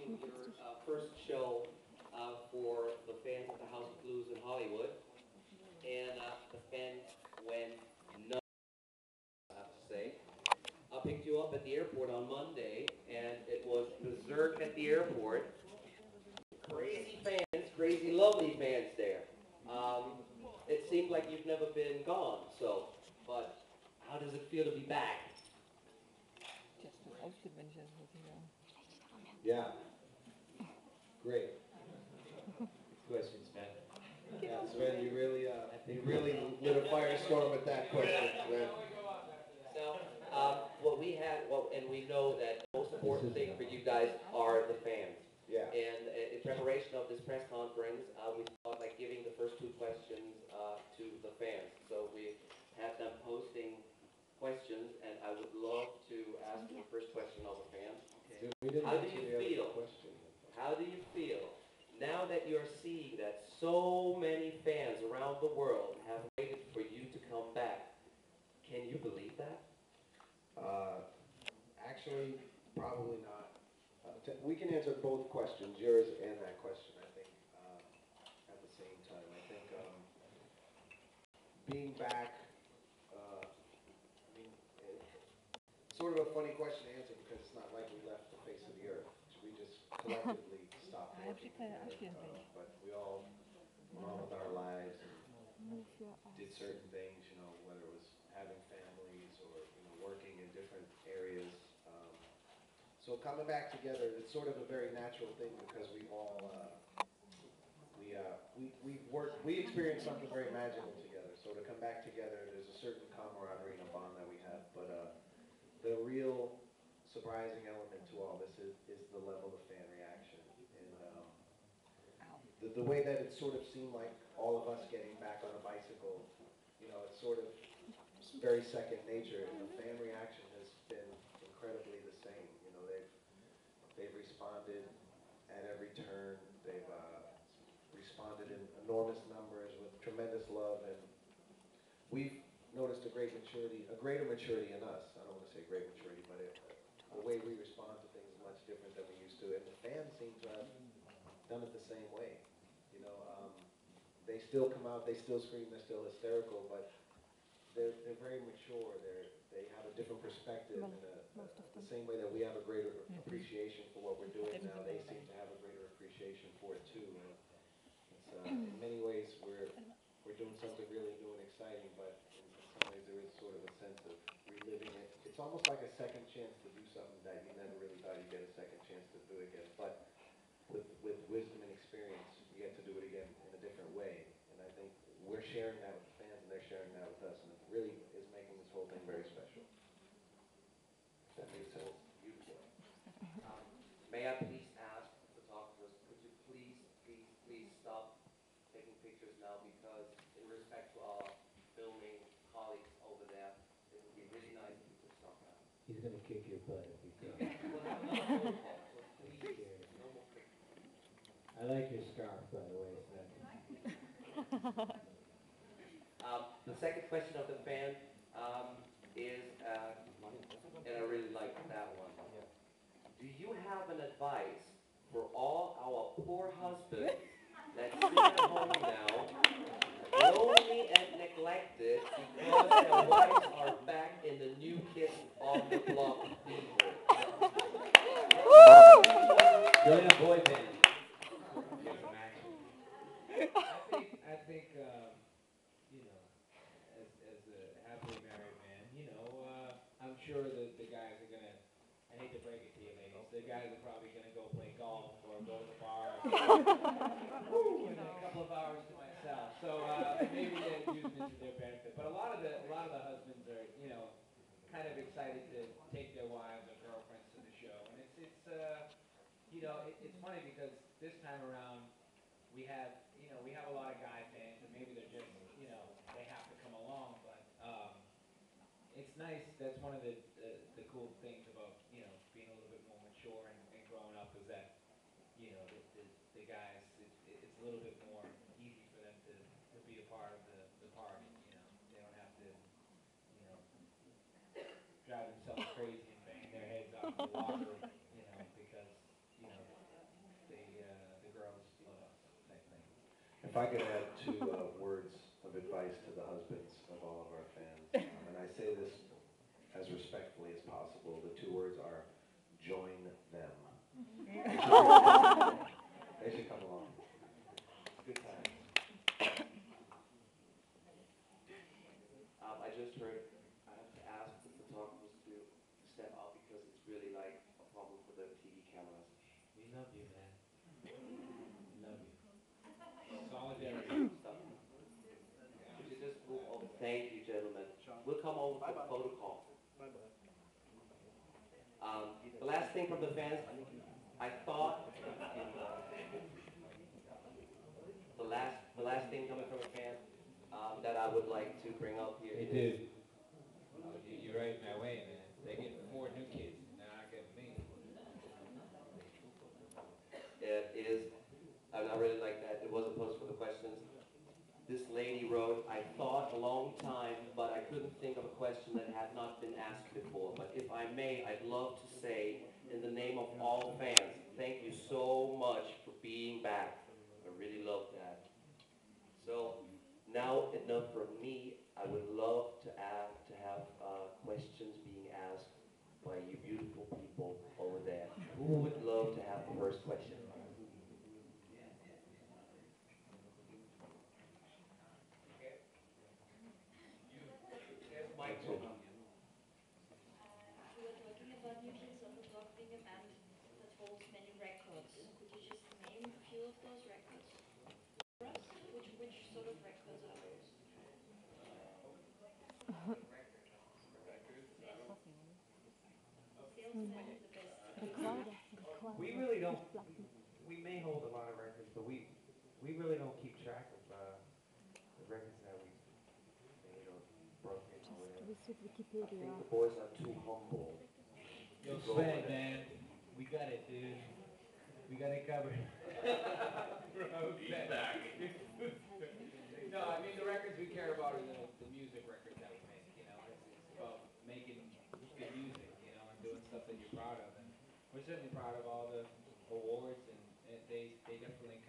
watching your first show for the fans at the House of Blues in Hollywood, and the fans went nuts, I have to say. I picked you up at the airport on Monday, and it was berserk at the airport. Crazy fans, crazy lovely fans there. It seemed like you've never been gone, so, but how does it feel to be back? Yeah, great. Questions, man. Yeah, Sven, you really lit a firestorm with that question, Sven. So, what we had, well, and we know that the most important thing for you guys are the fans. Yeah. And in preparation of this press conference, we thought like giving the first two questions to the fans. So we had them posting questions, and I would love to ask you the first question of the fans. Okay. We didn't How do answer you the other feel? question. How do you feel now that you're seeing that so many fans around the world have waited for you to come back? Can you believe that? Actually, probably not. We can answer both questions, yours and that question, I think, at the same time. I think being back, I mean, it's sort of a funny question to answer because it's not like we left the face of the earth. We just collectively stopped working together, but we all went on with our lives and did certain things, you know, whether it was having families or, you know, working in different areas. So coming back together, it's sort of a very natural thing because we all, we experienced something very magical together. So to come back together, there's a certain camaraderie and a bond that we have. But the real surprising element to all this is the level of fan reaction. And the way that it sort of seemed like all of us getting back on a bicycle, you know, it's sort of very second nature. And the fan reaction has been incredibly the same. You know, they've responded at every turn. They've responded in enormous numbers with tremendous love, and we've noticed a greater maturity in us. I don't want to say great maturity, but the way we respond to things is much different than we used to, and the fans seem to have done it the same way. You know, they still come out, they still scream, they're still hysterical, but they're very mature. They have a different perspective, and the same way that we have a greater appreciation for what we're doing now, they seem to have a greater appreciation for it too. And it's, in many ways, we're doing something really new and exciting, but in some ways there is sort of a sense of reliving it. It's almost like a second chance to do something that you never really thought you'd get a second chance to do again. But with wisdom and experience, you get to do it again in a different way. And I think we're sharing that with the fans, and they're sharing that with us, and it really is making this whole thing very special. If that makes sense. Beautiful. May I please ask the photographers, could you please stop taking pictures now, because in respect to our filming colleagues over there, it would be really nice if you could stop that. He's going to kick your butt if he can. We'll have another phone call, so please, no more pictures. I like your scarf, by the way, Sven. The second question of the fan is, and I really like that one. Do you have an advice for all our poor husbands that sit at home now, lonely and neglected because their wives are back in the new kids on the block fever? Join a boy band. Get some action. I think, you know, as a happily married man, you know, I'm sure that the guys are gonna, I hate to break it to you ladies, the guys are probably gonna go play golf or go to the bar. With a couple of hours to myself. So maybe they're using it to their benefit. But a lot of the husbands are, you know, kind of excited to take their wives or girlfriends to the show. And it's you know, it's funny because this time around we have a lot of guy fans, and maybe they're just, you know, they have to come along. But it's nice. That's one of the cool things about, you know, being a little bit more mature and growing up, is that, you know, the guys, it's a little bit more easy for them to be a part of the party. You know, they don't have to, you know, drive themselves crazy and bang their heads off the locker, you know, because, you know, If I could add two words of advice to the husbands of all of our fans, and I say this as respectfully as possible, the two words are join them. They should come along. Good time. I just heard, I have to ask the photographers to step out because it's really like a problem for the TV cameras. We love you, man. We love you. Solidarity. Stuff. Would you just move over? Thank you, gentlemen. We'll come over for the photo call. The last thing from the fans, I thought, the last thing coming from a fan that I would like to bring up here Hey, is, dude. You're right in my way, man. They get 4 new kids. Now I get me. I really like that. It wasn't posed for the questions. This lady wrote, I thought a long time, but I couldn't think of a question that had not been asked before. But if I may, I'd love to say, in the name of all fans, thank you so much for being back. I really love that. So now enough from me. I would love to have questions being asked by you beautiful people over there. Who would love to have the first question? Mike, You were talking about New Kids on the Block being a band that holds many records. Could you just name a few of those records for us? Which sort of records are those? Salesman, the best. We really don't. We may hold a lot of records, but we really don't keep track of the records that we made or broken or whatever. I think the boys are too humble. Yo, Sven, man, we got it, dude. We got it covered. He's back. No, I mean the records we care about are the music records that we make. You know, it's about making good music. You know, and doing stuff that you're proud of. And we're certainly proud of all the awards, and they definitely